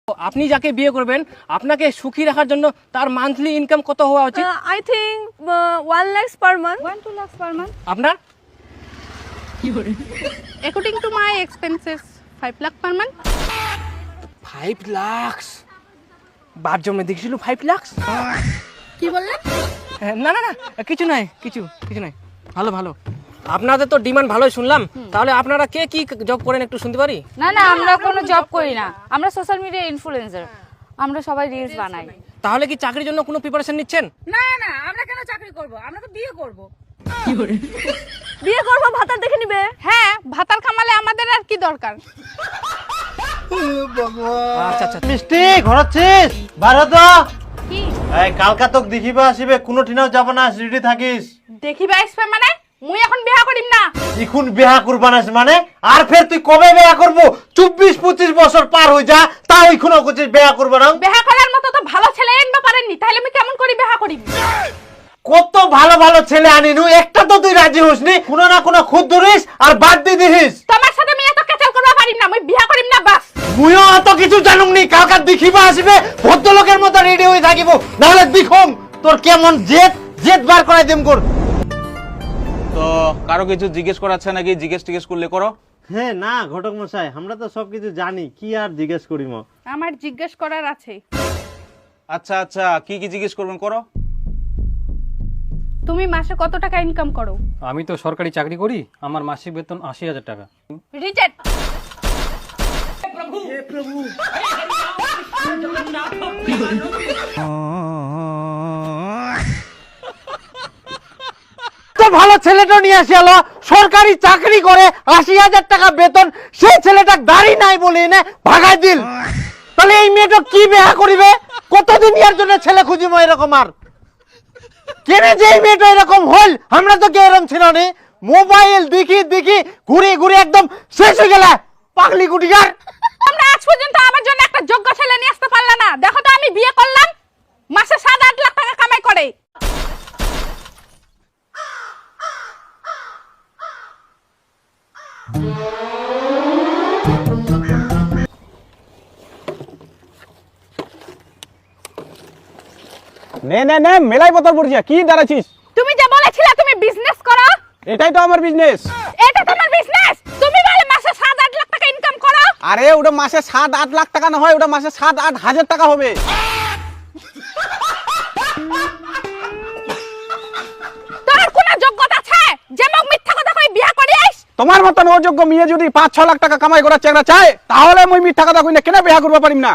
আপনি যাকে বিয়ে করবেন আপনাকে সুখী রাখার জন্য তার মান্থলি ইনকাম কত হওয়া উচিত? I think 1 lakhs per month. 1-2 lakhs per month. আপনার? According to my expenses, 5 lakh per month. 5 lakh? বাপ জন্মে দেখছিল 5 লাখ? কি বললেন? না না না কিছু নয়, কিছু নয়। ভালো ভালো। আপনাদের তো ডিমান্ড ভালোই শুনলাম। তাহলে আপনারা কে কি জব করেন একটু শুনতে পারি? না না আমরা কোনো জব করি না, আমরা সোশ্যাল মিডিয়া ইনফ্লুয়েন্সার, আমরা সবাই রিলস বানাই। তাহলে কি চাকরির জন্য কোনো প্রিপারেশন নিচ্ছেন? না না আমরা কেন চাকরি করব, আমরা তো বিয়ে করব। বিয়ে করবো, ভাতার দেখে নিবে। হ্যাঁ, ভাতার কামালে আমাদের আর কি দরকার? আচ্ছা আচ্ছা। মিষ্টি ঘরছিস বারো তো কি এই কালকা তোক দেখিবা আসিবে কোনো ঠিনাও যাব না, রেডি থাকিস। দেখিবা আসবে মানে? মুই এখন বিয়া করিম না। এখন বিয়া করবানাস মানে? আর ফের তুই কবে বিয়া করব? 24-25 বছর পার হই যা, তাও এখনো কইছিস বিয়া করব না? বিয়া করার মতো তো ভালো ছেলে এনবা পারেননি, তাহলে আমি কেমন করি বিয়া করিম? কত ভালো ভালো ছেলে আনিনু, একটা তো তুই রাজি হসনি। কোনো না কোনো খুদ ধরিস আর বাদ দিয়ে দিস। তোমার সাথে আমি এত কেচাল করবা পারিম না, মুই বিয়া করিম না বাস। মুইও অত কিছু জানুমনি, কালকা দেখিবা আসিবে ভদ্রলোকের মতো রেডি হয়ে থাকিব, নাহলে দেখুম তোর কেমন জেদ বার করাই দেম কর। তো কারো কিছু জিজ্ঞেস করাচ্ছে নাকি? জিজ্ঞেস করলে করো। হ্যাঁ না ঘটক মশাই, আমরা তো সবকিছু জানি, কি আর জিজ্ঞেস করিম। আমার জিজ্ঞেস করার আছে। আচ্ছা আচ্ছা, কি কি জিজ্ঞেস করবেন করো। তুমি মাসে কত টাকা ইনকাম করো? আমি তো সরকারি চাকরি করি, আমার মাসিক বেতন 80,000 টাকা। রিজেক্ট। তো ভালো ছেলেটা নিয়ে আসি আলো, সরকারি চাকরি করে 80,000 টাকা বেতন, সেই ছেলেটা দাড়ি নাই বলে এনে ভাগাই দিল। তাহলে এই মেয়েটা কি বিয়া করিবে? কতদিন এর জন্য ছেলে খুঁজিব এরকম? আর কেন যে এই মেয়েটা এরকম হল? আমরা তো কেউ এরকম ছিল না। মোবাইল দেখি ঘুরে ঘুরে একদম শেষ হয়ে গেল। পাগলি গুটিকার, তোমরা আজ পর্যন্ত আমার জন্য একটা যোগ্য ছেলে নিয়ে আসতে পারলে না। দেখো তো আমি বিয়ে করলাম, মাসে 7-8 লাখ টাকা কামাই করে। নে নে নে মেলাই বতর পড়ছিস, কি দাঁড়াছিস? তুমি যে বলেছিলে তুমি বিজনেস করো, এটাই তো আমার বিজনেস। এটা তোমার বিজনেস? তুমি বলে মাসে 7-8 লাখ টাকা ইনকাম করো। আরে ওটা মাসে 7-8 লাখ টাকা না হয়, ওটা মাসে 7-8 হাজার টাকা হবে। তোর কোন যোগ্যতা আছে যে মোক মিথ্যা কথা কই বিয়া করিস? তোমার মতন অযোগ্য মেয়ে যদি 5-6 লাখ টাকা কামাই করার চেষ্টা চায়, তাহলে মুই মিথ্যা কথা কই না কেন বিয়া করতে পারিম না।